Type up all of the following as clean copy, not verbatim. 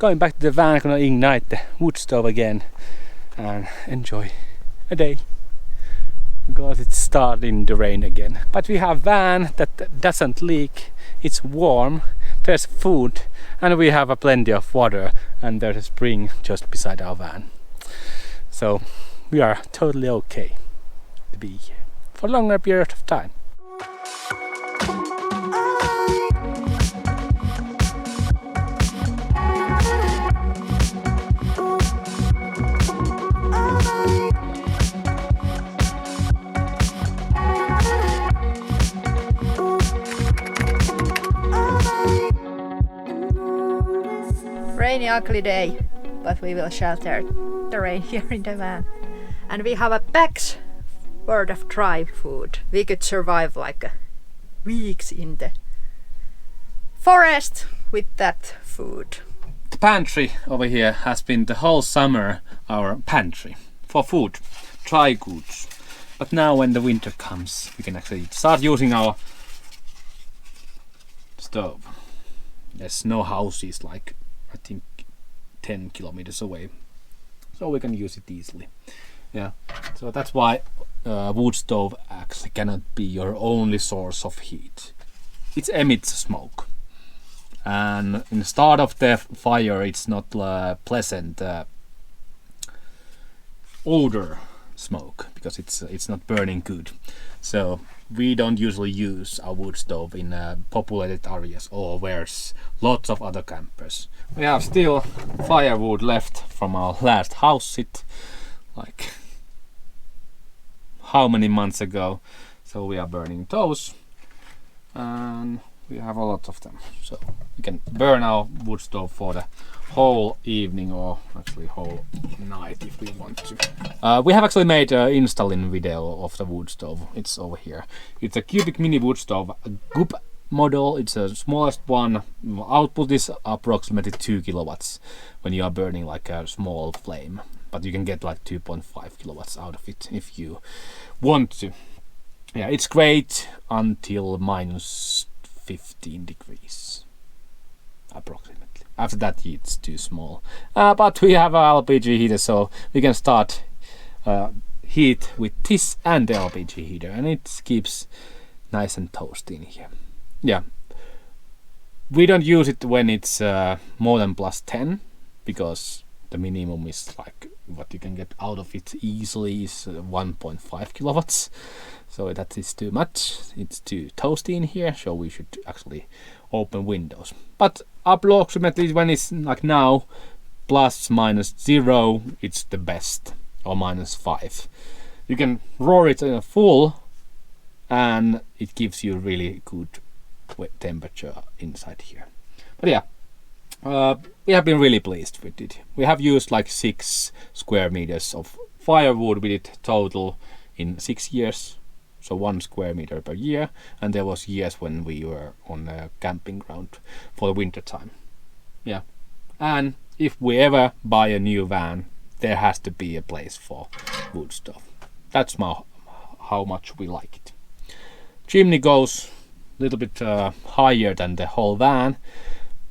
going back to the van, I'm gonna ignite the wood stove again and enjoy a day. Because it's starting to rain again. But we have van that doesn't leak, it's warm, there's food, and we have plenty of water, and there's a spring just beside our van. So we are totally okay to be here for a longer period of time. Rainy, ugly day, but we will shelter the rain here in the van. And we have a pack's worth of dry food. We could survive like weeks in the forest with that food. The pantry over here has been the whole summer our pantry for food, dry goods. But now when the winter comes, we can actually start using our stove. There's no houses like I think 10 kilometers away, so we can use it easily. Yeah, so that's why wood stove actually cannot be your only source of heat. It emits smoke, and in the start of the fire it's not pleasant odor smoke because it's not burning good. So we don't usually use our wood stove in populated areas or where's lots of other campers. We have still firewood left from our last house sit, like how many months ago. So we are burning those, and we have a lot of them. So we can burn our wood stove for the whole evening or actually whole night if we want to. We have actually made an installing video of the wood stove. It's over here. It's a cubic mini wood stove, a GUP model. It's the smallest one. Output is approximately 2 kilowatts when you are burning like a small flame, but you can get like 2.5 kilowatts out of it if you want to. Yeah, it's great until minus 15 degrees approximately. After that it's too small, but we have a LPG heater, so we can start heat with this and the LPG heater, and it keeps nice and toasty in here. Yeah, we don't use it when it's more than plus 10, because the minimum is like what you can get out of it easily is 1.5 kilowatts. So that is too much. It's too toasty in here, so we should actually open windows. But approximately when it's like now, plus minus 0, it's the best, or minus 5. You can roar it in a full, and it gives you really good temperature inside here. But yeah, we have been really pleased with it. We have used like 6 square meters of firewood with it total in 6 years. So 1 square meter per year, and there was years when we were on a camping ground for the winter time. Yeah, and if we ever buy a new van, there has to be a place for wood stove. That's how much we like it. Chimney goes a little bit higher than the whole van.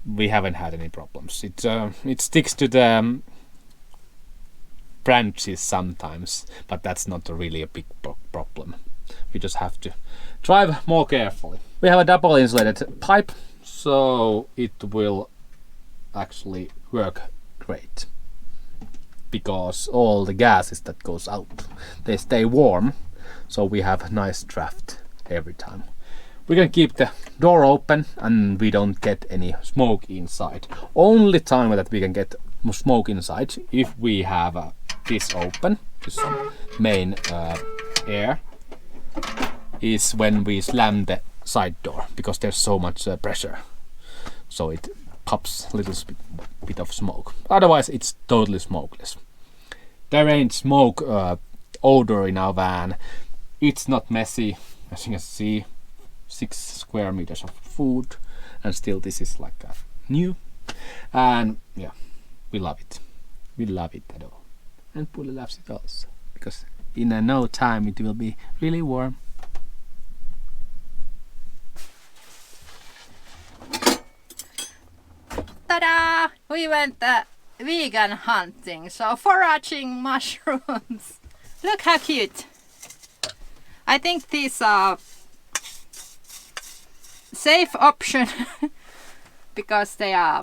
We haven't had any problems. It sticks to the branches sometimes, but that's not really a big problem. We just have to drive more carefully. We have a double insulated pipe, so it will actually work great, because all the gases that goes out, they stay warm, so we have a nice draft every time. We can keep the door open and we don't get any smoke inside. Only time that we can get smoke inside if we have this open, this main air, is when we slam the side door, because there's so much pressure, so it pops a little bit of smoke. Otherwise it's totally smokeless. There ain't smoke odor in our van. It's not messy, as you can see. 6 square meters of food, and still this is like new, and yeah, we love it. We love it at all, and Puli loves it also, because in no time it will be really warm. Ta-da! we went vegan hunting, so foraging mushrooms. Look how cute. I think these are safe option because they are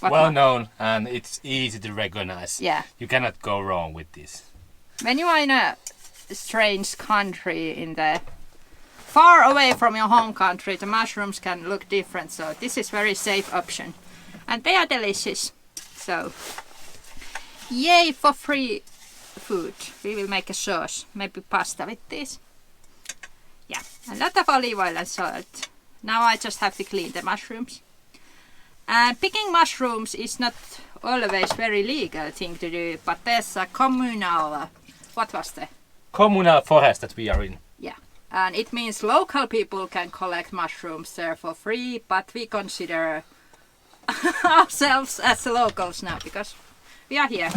well known and it's easy to recognize. Yeah. You cannot go wrong with this. When you are in a strange country in the far away from your home country, the mushrooms can look different, so this is very safe option. And they are delicious. So yay for free food. We will make a sauce, maybe pasta with this. Yeah, a lot of olive oil and salt. Now I just have to clean the mushrooms. And picking mushrooms is not always very legal thing to do, but there's a communal, what was the? Communal forest that we are in. Yeah, and it means local people can collect mushrooms there for free, but we consider ourselves as the locals now because we are here.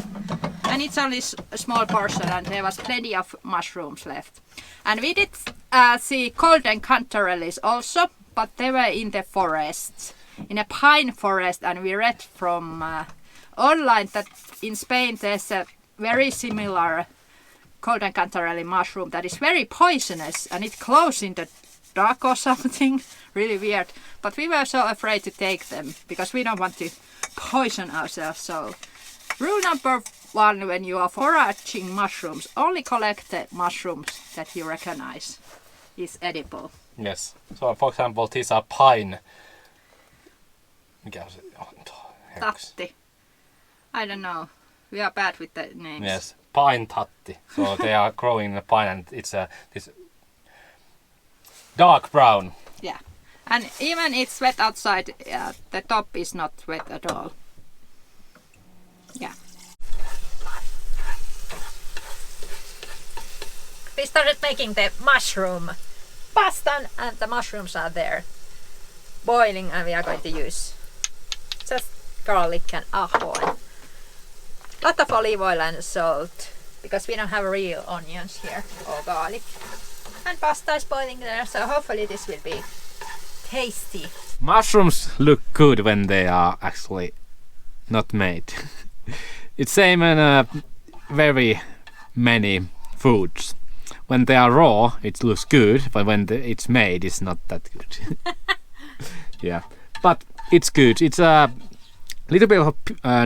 And it's only a small portion and there was plenty of mushrooms left. And we did see golden cantarellis also, but they were in the forest, in a pine forest, and we read from online that in Spain there's a very similar golden cantarelli mushroom that is very poisonous and it glows in the dark or something, really weird. But we were so afraid to take them because we don't want to poison ourselves. So rule number 1 when you are foraging mushrooms, only collect the mushrooms that you recognize is edible. Yes. So for example, these are pine. Mikä on se? Tatti. I don't know. We are bad with the names. Yes, pine tatti. So they are growing in the pine and it's this dark brown. Yeah. And even it's wet outside, the top is not wet at all. Yeah. We started making the mushroom pasta and the mushrooms are there boiling and we are going to use just garlic and ajo and lot of olive oil and salt because we don't have real onions here or garlic. And pasta is boiling there, so hopefully this will be tasty. Mushrooms look good when they are actually not made. It's same in very many foods. When they are raw, it looks good, but when it's made, it's not that good. Yeah, but it's good. It's a little bit of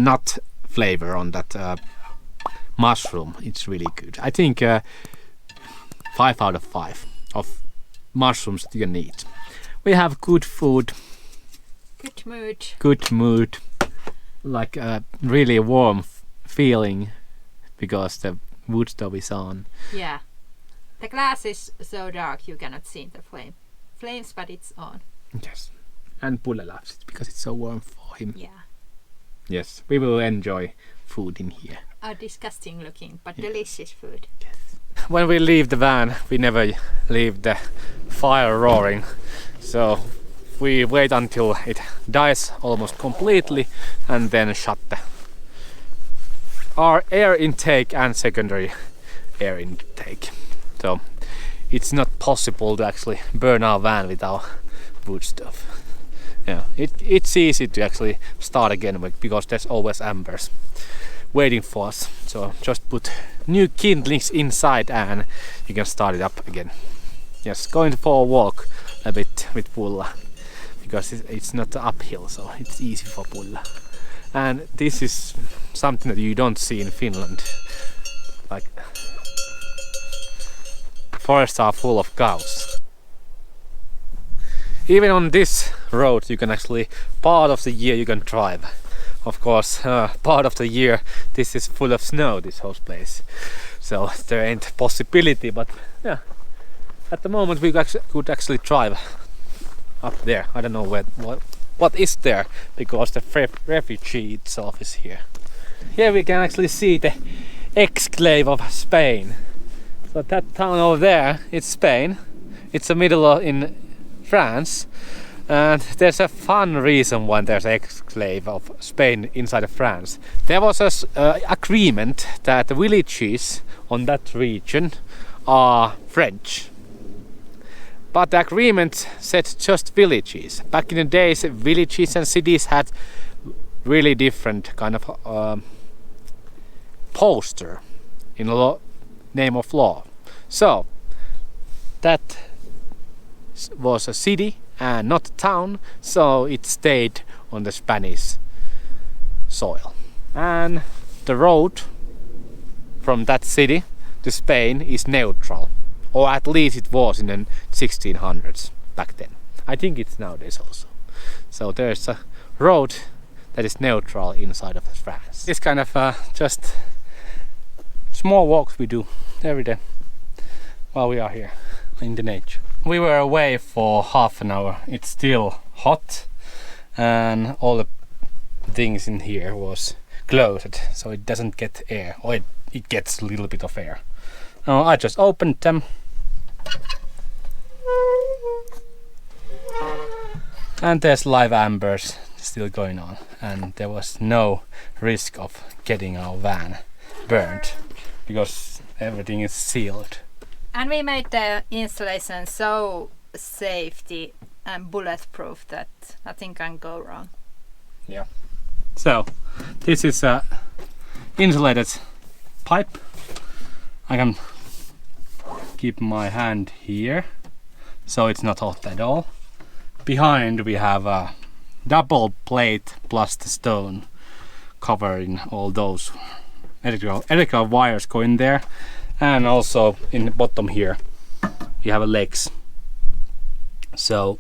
nut flavor on that mushroom. It's really good. I think 5 out of 5 of mushrooms you can eat. We have good food. Good mood. Good mood. Like a really warm feeling because the wood stove is on. Yeah. The glass is so dark you cannot see the flames, but it's on. Yes. And Pulle loves it because it's so warm for him. Yeah. Yes, we will enjoy food in here. Disgusting looking, but delicious food. Yes. When we leave the van, we never leave the fire roaring. So we wait until it dies almost completely and then shut our air intake and secondary air intake. So it's not possible to actually burn our van with our wood stove. Yeah, it's easy to actually start again because there's always embers waiting for us. So just put new kindlings inside and you can start it up again. Yes, going for a walk a bit with Pulla because it's not uphill, so it's easy for Pulla. And this is something that you don't see in Finland. Like forests are full of cows. Even on this road you can actually, part of the year you can drive. Of course, part of the year this is full of snow, this whole place. So there ain't possibility, but yeah, at the moment we could actually drive up there. I don't know what is there because the refugee itself is here. Here we can actually see the exclave of Spain. So that town over there, it's Spain. It's the middle in France, and there's a fun reason why there's an exclave of Spain inside of France. There was an agreement that the villages on that region are French, but the agreement said just villages. Back in the days, villages and cities had really different kind of poster in name of law. So that was a city and not a town, so it stayed on the Spanish soil. And the road from that city to Spain is neutral, or at least it was in the 1600s back then. I think it's nowadays also. So there's a road that is neutral inside of France. This kind of just small walks we do every day while we are here in the nature. We were away for half an hour. It's still hot and all the things in here was closed, so it doesn't get air, or it gets a little bit of air. I just opened them and there's live ambers still going on, and there was no risk of getting our van burned because everything is sealed. And we made the installation so safety and bulletproof that nothing can go wrong. Yeah. So this is a insulated pipe. I can keep my hand here so it's not hot at all. Behind we have a double plate plus the stone covering all those electrical wires going there, and also in the bottom here we have a legs, so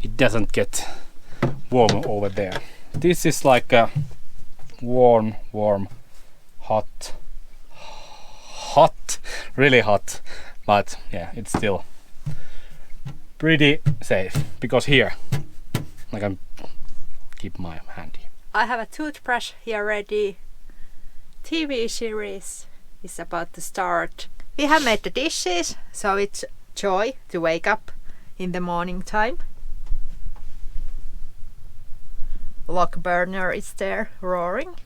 it doesn't get warm over there. This is like a warm, hot, really hot, but yeah, it's still pretty safe because here I can keep my hand here. I have a toothbrush here ready. TV series is about to start. We have made the dishes, so it's joy to wake up in the morning time. Log burner is there roaring,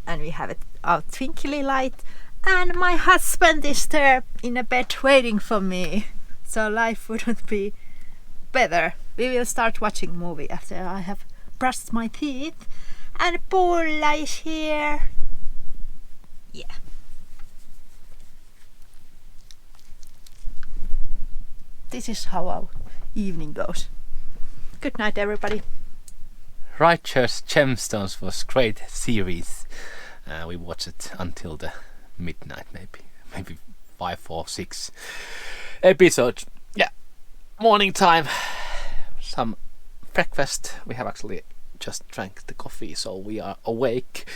and we have our twinkly light, and my husband is there in a bed waiting for me, so life wouldn't be better. We will start watching movie after I have brushed my teeth, and Pulla is here. Yeah. This is how our evening goes. Good night, everybody. Righteous Gemstones was great series. We watched it until the midnight, maybe 5 or 6 episodes. Yeah, morning time, some breakfast. We have actually just drank the coffee, so we are awake.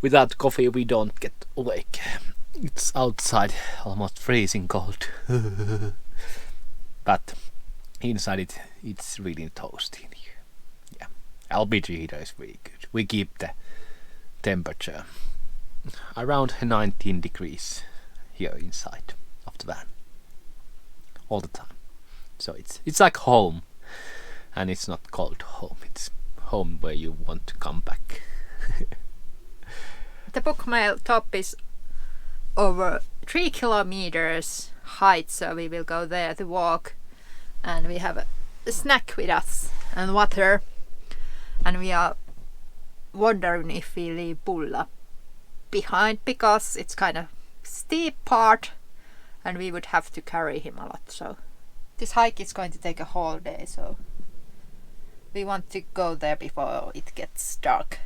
Without coffee we don't get awake. It's outside almost freezing cold. But inside it's really toasty in here. Yeah, LPG heater is really good. We keep the temperature around 19 degrees here inside of the van all the time. So it's like home, and it's not called home. It's home where you want to come back. The Bookmail top is over 3 kilometers height, so we will go there to walk, and we have a snack with us and water, and we are wondering if we leave Pulla behind because it's kind of steep part and we would have to carry him a lot. So this hike is going to take a whole day, so we want to go there before it gets dark.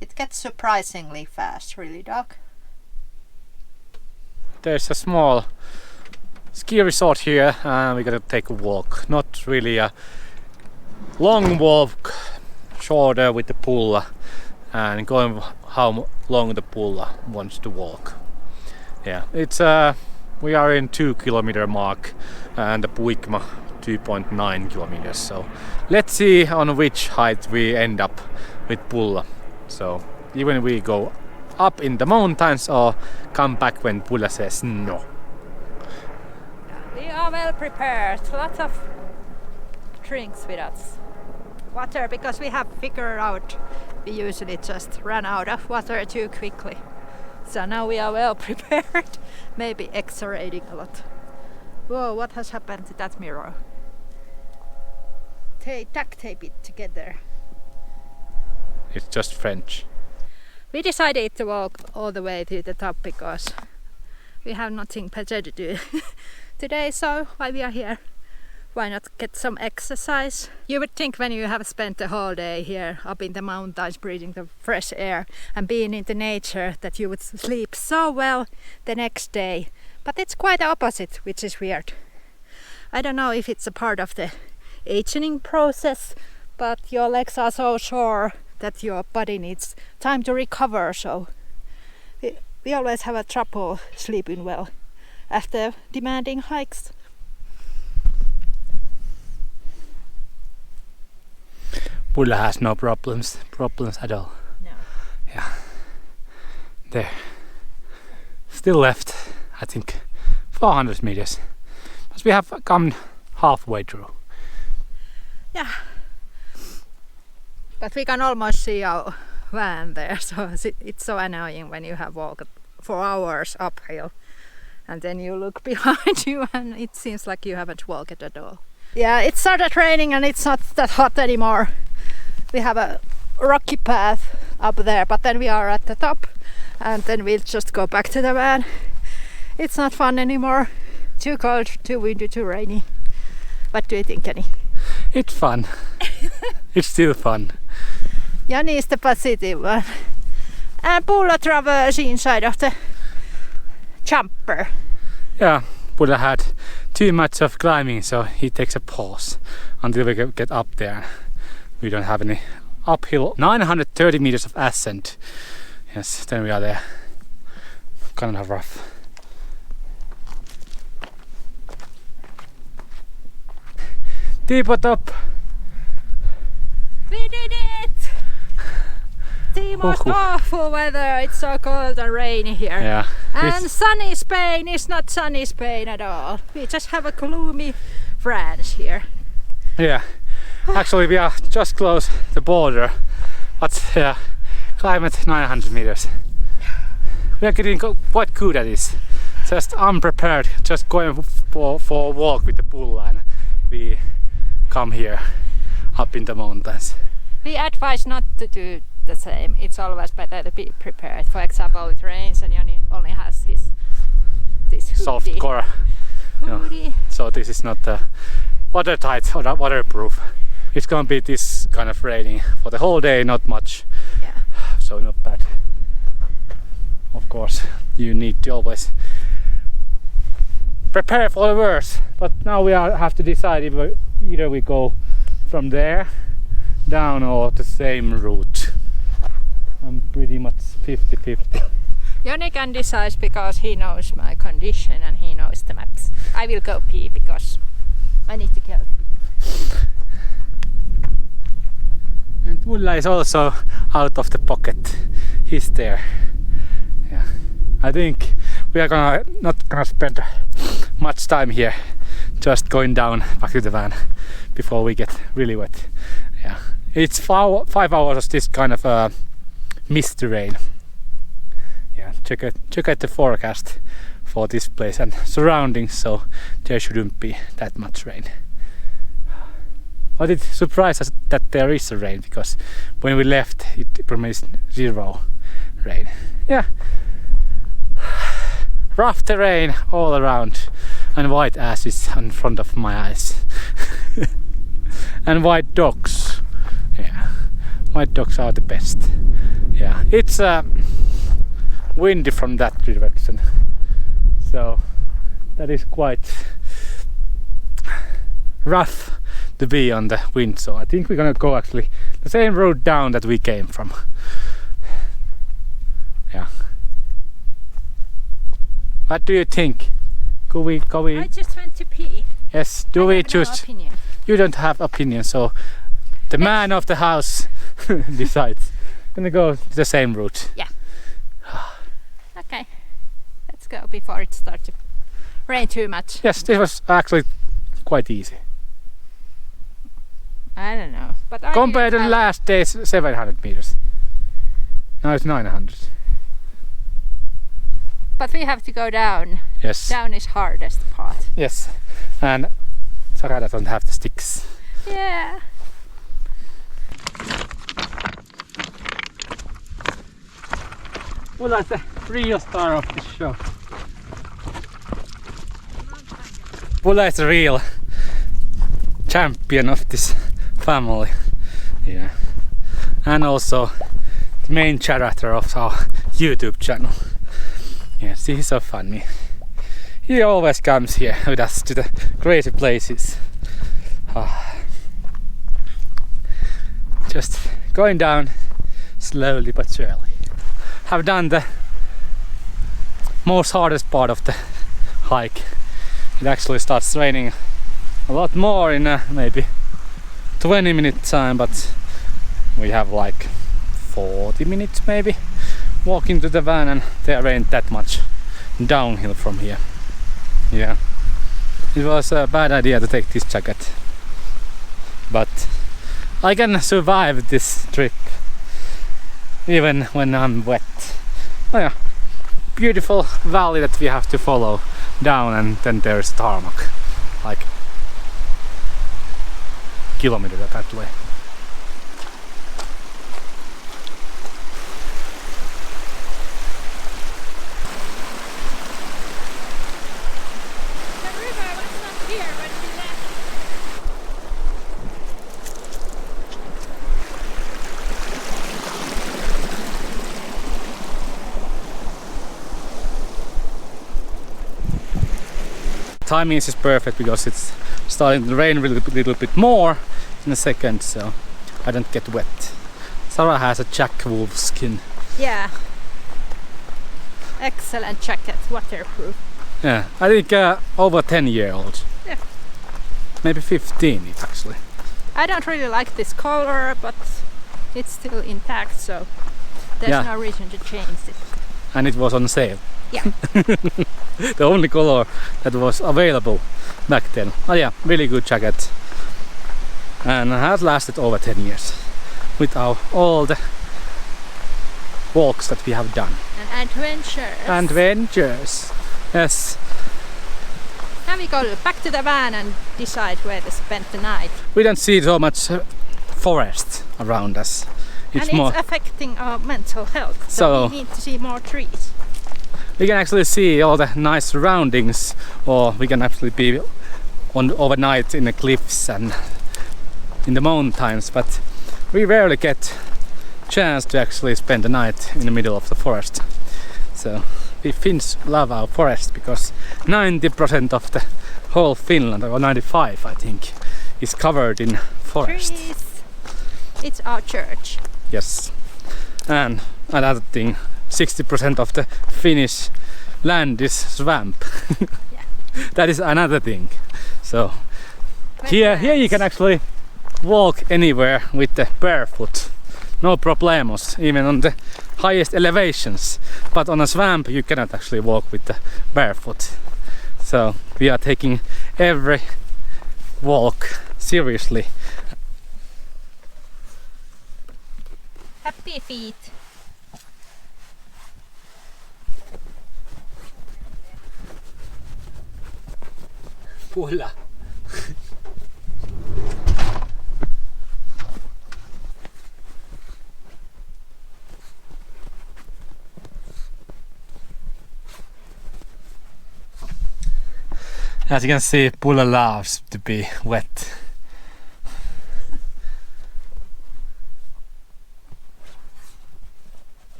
It gets surprisingly fast, really dark. There's a small ski resort here, and we're gonna take a walk. Not really a long walk, shorter with the Pulla, and going how long the Pulla wants to walk. Yeah, it's we are in 2 kilometer mark, and the Puikma 2.9 kilometers. So let's see on which height we end up with Pulla. So even we go up in the mountains or come back when Pulla says no. We are well prepared. Lots of drinks with us. Water, because we have figured out we usually just run out of water too quickly. So now we are well prepared. Maybe exaggerating a lot. Whoa, what has happened to that mirror? Duct tape it together. It's just French. We decided to walk all the way to the top because we have nothing better to do today, so while we are here, why not get some exercise? You would think when you have spent the whole day here up in the mountains breathing the fresh air and being in the nature that you would sleep so well the next day, but it's quite the opposite, which is weird. I don't know if it's a part of the aging process, but your legs are so sore that your body needs time to recover, so we always have a trouble sleeping well after demanding hikes. Bulla has no problems at all. No. Yeah. There. Still left, I think, 400 meters. But we have come halfway through. Yeah. But we can almost see our van there, so it's so annoying when you have walked for hours uphill and then you look behind you and it seems like you haven't walked at all. Yeah, it started raining and it's not that hot anymore. We have a rocky path up there, but then we are at the top and then we'll just go back to the van. It's not fun anymore. Too cold, too windy, too rainy. What do you think, Kenny? It's fun. It's still fun. Jani is the positive one. And Bulla travels inside of the jumper. Yeah, Bulla had too much of climbing, so he takes a pause until we get up there. We don't have any uphill. 930 meters of ascent. Yes, then we are there. Kind of rough. Depot up. We did it! The most awful weather. It's so cold and rainy here. Yeah. And sunny Spain is not sunny Spain at all. We just have a gloomy France here. Yeah. Actually, we are just close the border, but yeah, climate 900 meters. We are getting quite good at this. Just unprepared, just going for a walk with the bull, and we come here up in the mountains. We advise not to do the same. It's always better to be prepared. For example, it rains and Jani only has this hoodie. Soft core. Hoodie. So this is not watertight or waterproof. It's gonna be this kind of raining for the whole day, not much. Yeah. So not bad. Of course, you need to always prepare for the worst. But now we have to decide if either we go from there down or the same route. I'm pretty much 50-50. Jani can decide because he knows my condition and he knows the maps. I will go pee because I need to go. And Bulla is also out of the pocket. He's there. Yeah. I think we are not gonna spend much time here, just going down back to the van before we get really wet. Yeah. It's 5 hours of this kind of misty rain. Yeah, check out the forecast for this place and surroundings, so there shouldn't be that much rain. But it surprised us that there is a rain, because when we left it promised 0 rain. Yeah. Rough terrain all around and white ashes in front of my eyes. And white dogs. Yeah. White dogs are the best. Yeah. It's windy from that direction. So that is quite rough to be on the wind, so I think we're gonna go actually the same road down that we came from. Yeah. What do you think? Could we? I just went to pee. Yes. Do we choose? Opinion. You don't have opinion, so the man of the house decides. Gonna go the same route. Yeah. Okay. Let's go before it starts to rain too much. Yes, this was actually quite easy. I don't know, but compared to the last day's 700 meters. Now it's 900. But we have to go down. Yes. Down is hardest part. Yes. And Sara doesn't have the sticks. Yeah. Ulla is the real star of this show. Ulla is the real champion of this family. Yeah. And also the main character of our YouTube channel. Yes, he's so funny. He always comes here with us to the crazy places. Just going down slowly but surely. Have done the most hardest part of the hike. It actually starts raining a lot more in maybe 20-minute time, but we have like 40 minutes maybe walking to the van, and there ain't that much downhill from here. Yeah, it was a bad idea to take this jacket, but I can survive this trip even when I'm wet. Oh yeah, beautiful valley that we have to follow down, and then there's tarmac, like kilometer that way. The river was not here when we left. Timing is perfect because it's starting to rain a little bit more in a second, so I don't get wet. Sarah has a Jack Wolf skin. Yeah. Excellent jacket, waterproof. Yeah, I think over 10-year-old. Yeah. Maybe 15 actually. I don't really like this color, but it's still intact, so there's no reason to change it. And it was on sale. Yeah. The only color that was available back then. Oh yeah, really good jacket. And has lasted over 10 years with all the walks that we have done. And adventures. Adventures. Yes. Now we go back to the van and decide where to spend the night. We don't see so much forest around us. It's affecting our mental health, so we need to see more trees. We can actually see all the nice surroundings, or we can actually be overnight in the cliffs and in the mountains, but we rarely get chance to actually spend the night in the middle of the forest. So we Finns love our forest because 90% of the whole Finland, or 95 I think, is covered in forest. Trees. It's our church. Yes. And another thing, 60% of the Finnish land is swamp. Yeah. That is another thing. So here you can actually walk anywhere with the barefoot. No problemos, even on the highest elevations. But on a swamp you cannot actually walk with the barefoot. So we are taking every walk seriously. Happy feet. Pulla. As you can see, Pulla loves to be wet.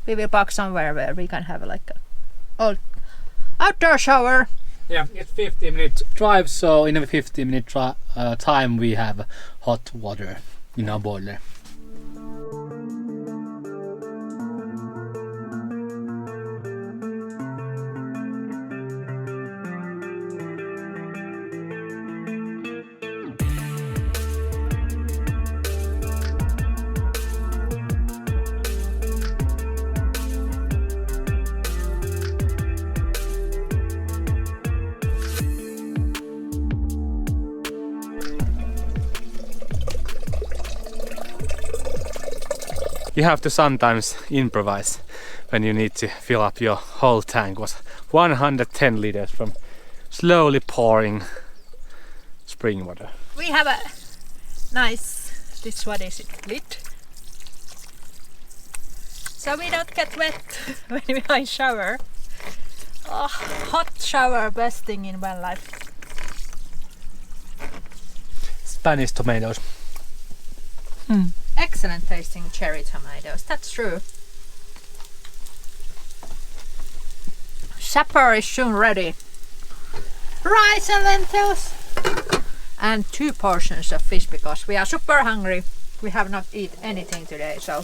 We will park somewhere where we can have like a outdoor shower. Yeah, it's 15-minute drive, so in a 15-minute time we have hot water in our boiler. You have to sometimes improvise when you need to fill up your whole tank. It was 110 liters from slowly pouring spring water. We have a nice, this what is it, lid? So we don't get wet when we are in shower. Oh, hot shower, best thing in Vanlife. Spanish tomatoes. Excellent tasting cherry tomatoes, that's true. Supper is soon ready. Rice and lentils. And 2 portions of fish because we are super hungry. We have not eaten anything today, so.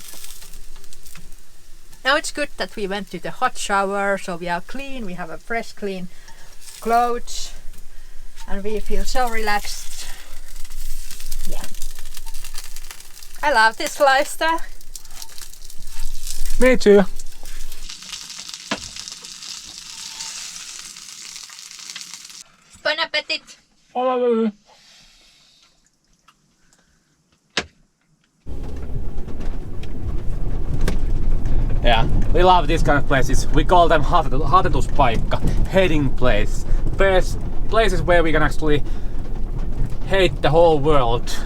Now it's good that we went to the hot shower, so we are clean, we have a fresh clean clothes and we feel so relaxed. Yeah. I love this lifestyle. Me too. Bon appetit! Yeah, we love these kind of places. We call them hatetuspaikka, heading place. Places where we can actually hate the whole world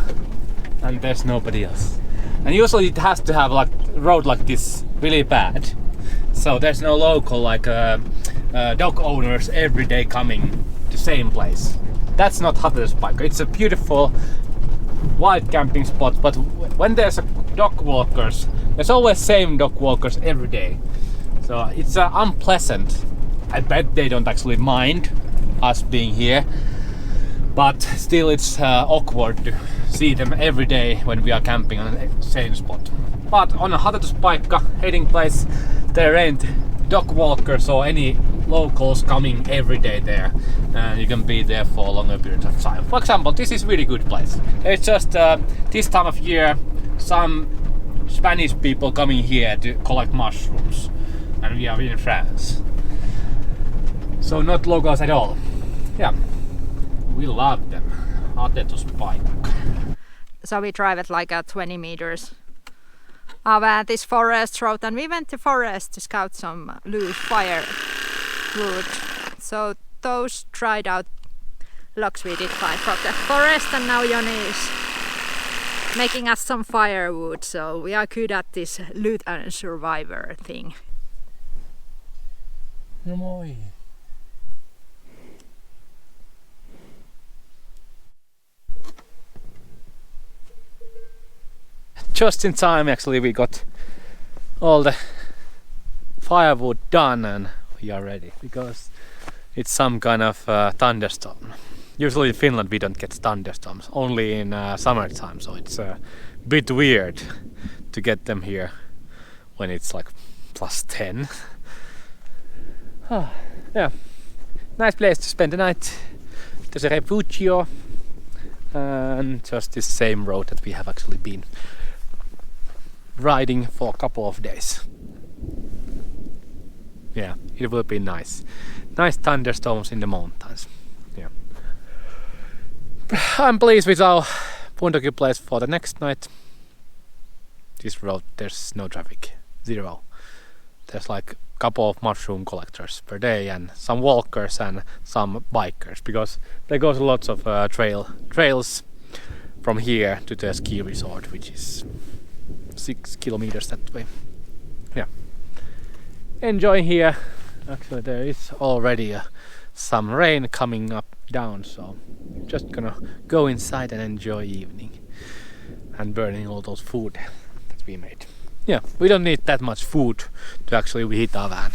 and there's nobody else. And usually it has to have like a road like this really bad. So there's no local like dog owners every day coming to the same place. That's not hatetuspaikka. It's a beautiful wild camping spot, but when there's a dog walkers, there's always same dog walkers every day. So it's unpleasant. I bet they don't actually mind us being here, but still it's awkward to see them every day when we are camping on the same spot. But on a hatetuspaikka heading place, there ain't dog walkers or any locals coming every day there, and you can be there for a longer period of time. For example, this is really good place. It's just this time of year some Spanish people coming here to collect mushrooms, and we are in France, so not locals at all. Yeah, we love them. Hatetuspaikka. So we drive it like 20 meters of this forest road, and we went to forest to scout some loose firewood. So those dried out logs we did find from the forest, and now Joni is making us some firewood, so we are good at this loot and survivor thing. No moi. Just in time, actually, we got all the firewood done and we are ready because it's some kind of thunderstorm. Usually in Finland we don't get thunderstorms, only in summertime, so it's a bit weird to get them here when it's like +10. Yeah, nice place to spend the night. There's a refugio and just this same road that we have actually been riding for a couple of days. Yeah, it will be nice. Nice thunderstorms in the mountains. Yeah. I'm pleased with our Pundoki place for the next night. This road, there's no traffic. 0. There's like a couple of mushroom collectors per day and some walkers and some bikers, because there goes lots of trails from here to the ski resort, which is 6 kilometers that way. Yeah, enjoy here. Actually, there is already some rain coming up down, so just gonna go inside and enjoy evening and burning all those food that we made. Yeah, we don't need that much food to actually heat our van.